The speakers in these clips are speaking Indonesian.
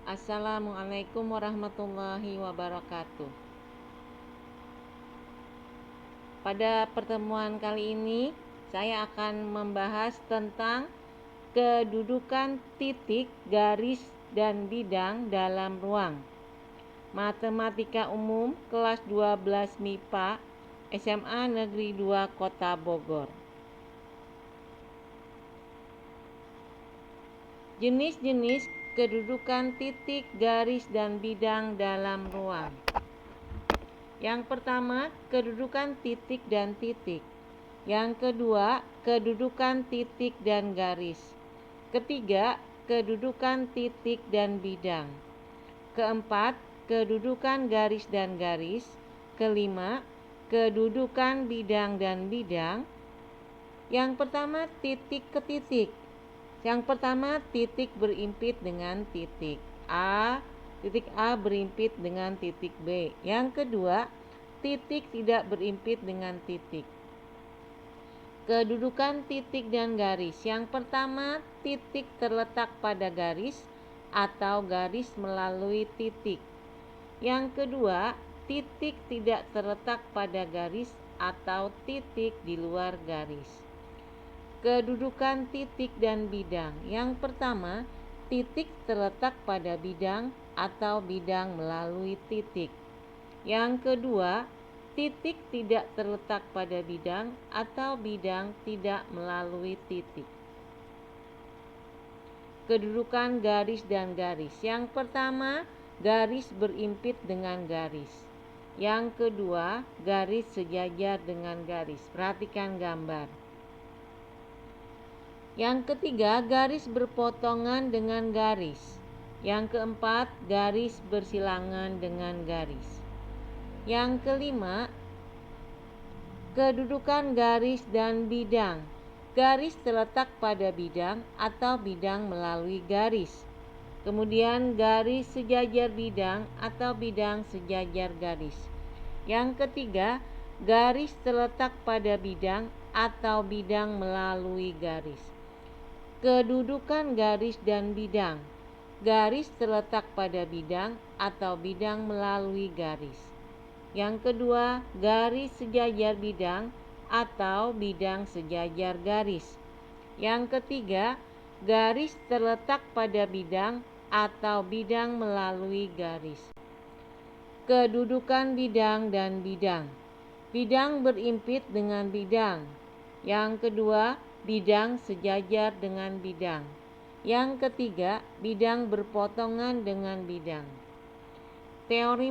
Assalamualaikum warahmatullahi wabarakatuh. Pada pertemuan kali ini saya akan membahas tentang kedudukan titik, garis, dan bidang dalam ruang. Matematika Umum kelas 12 MIPA SMA Negeri 2 Kota Bogor. Jenis-jenis kedudukan titik, garis, dan bidang dalam ruang. Yang pertama, kedudukan titik dan titik. Yang kedua, kedudukan titik dan garis. Ketiga, kedudukan titik dan bidang. Keempat, kedudukan garis dan garis. Kelima, kedudukan bidang dan bidang. Yang pertama, titik ke titik. Yang pertama, titik berimpit dengan titik A. Titik A berimpit dengan titik B. Yang kedua, titik tidak berimpit dengan titik. Kedudukan titik dan garis. Yang pertama, titik terletak pada garis atau garis melalui titik. Yang kedua, titik tidak terletak pada garis atau titik di luar garis. Kedudukan titik dan bidang. Yang pertama, titik terletak pada bidang atau bidang melalui titik. Yang kedua, titik tidak terletak pada bidang atau bidang tidak melalui titik. Kedudukan garis dan garis. Yang pertama, garis berimpit dengan garis. Yang kedua, garis sejajar dengan garis. Perhatikan gambar. Yang ketiga, garis berpotongan dengan garis. Yang keempat, garis bersilangan dengan garis. Yang kelima, kedudukan garis dan bidang. Garis terletak pada bidang atau bidang melalui garis. Kemudian garis sejajar bidang atau bidang sejajar garis. Yang ketiga, garis terletak pada bidang atau bidang melalui garis. Kedudukan garis dan bidang. Garis terletak pada bidang atau bidang melalui garis. Yang kedua, garis sejajar bidang atau bidang sejajar garis. Yang ketiga, garis terletak pada bidang atau bidang melalui garis. Kedudukan bidang dan bidang. Bidang berimpit dengan bidang. Yang kedua, bidang sejajar dengan bidang. Yang ketiga, bidang berpotongan dengan bidang. Teori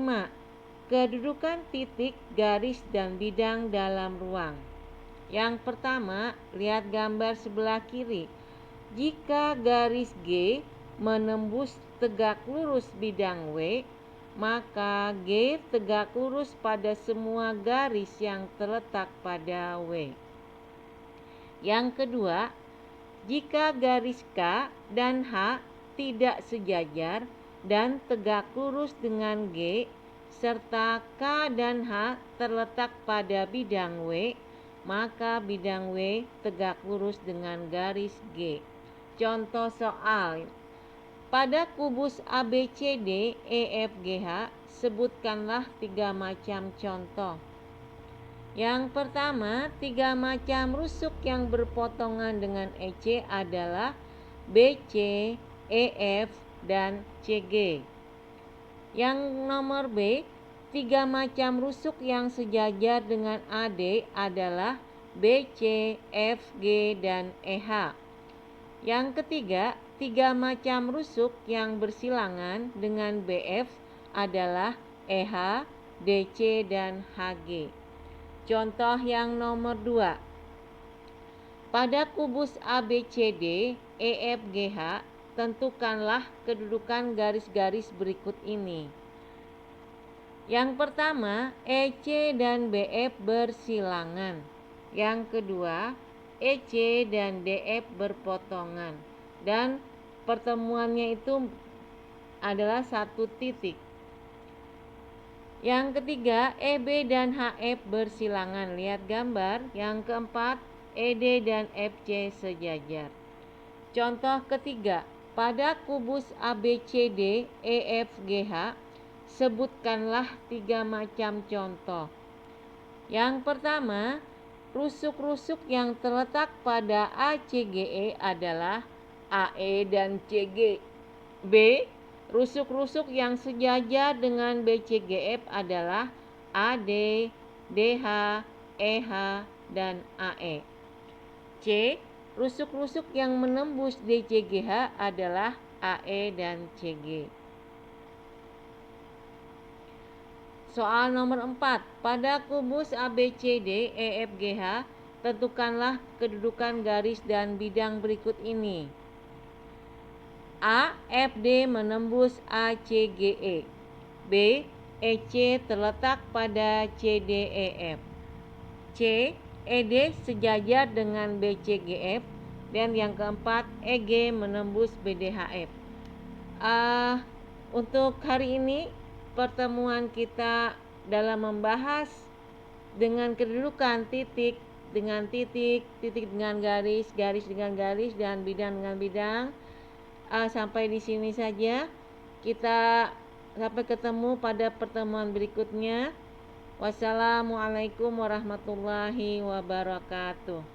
kedudukan titik, garis, dan bidang dalam ruang. Yang pertama, lihat gambar sebelah kiri. Jika garis G menembus tegak lurus bidang W, maka G tegak lurus pada semua garis yang terletak pada W. Yang kedua, jika garis K dan H tidak sejajar dan tegak lurus dengan G, serta K dan H terletak pada bidang W, maka bidang W tegak lurus dengan garis G. Contoh soal. Pada kubus ABCD, EFGH, sebutkanlah 3 macam contoh. Yang pertama, 3 macam rusuk yang berpotongan dengan EC adalah BC, EF, dan CG. Yang nomor B, 3 macam rusuk yang sejajar dengan AD adalah BC, FG, dan EH. Yang ketiga, 3 macam rusuk yang bersilangan dengan BF adalah EH, DC, dan HG. Contoh yang nomor 2. Pada kubus ABCD, EFGH, tentukanlah kedudukan garis-garis berikut ini. Yang pertama, EC dan BF bersilangan. Yang kedua, EC dan DF berpotongan. Dan pertemuannya itu adalah satu titik. Yang ketiga, EB dan HF bersilangan. Lihat gambar. Yang keempat, ED dan FC sejajar. Contoh ketiga, Pada kubus ABCD, EFGH, sebutkanlah 3 macam contoh. Yang pertama, rusuk-rusuk yang terletak pada ACGE adalah AE dan CG. B. Rusuk-rusuk yang sejajar dengan BCGF adalah AD, DH, EH, dan AE. C. Rusuk-rusuk yang menembus DCGH adalah AE dan CG. Soal nomor 4. Pada kubus ABCD EFGH, tentukanlah kedudukan garis dan bidang berikut ini. A. FD menembus ACGE. B. EC terletak pada CDEF. C. ED sejajar dengan BCGF. Dan yang keempat, EG menembus BDHF. Untuk hari ini pertemuan kita dalam membahas dengan kedudukan titik dengan titik, titik dengan garis, garis dengan garis, dan bidang dengan bidang. Sampai di sini saja. Kita sampai ketemu pada pertemuan berikutnya. Wassalamualaikum warahmatullahi wabarakatuh.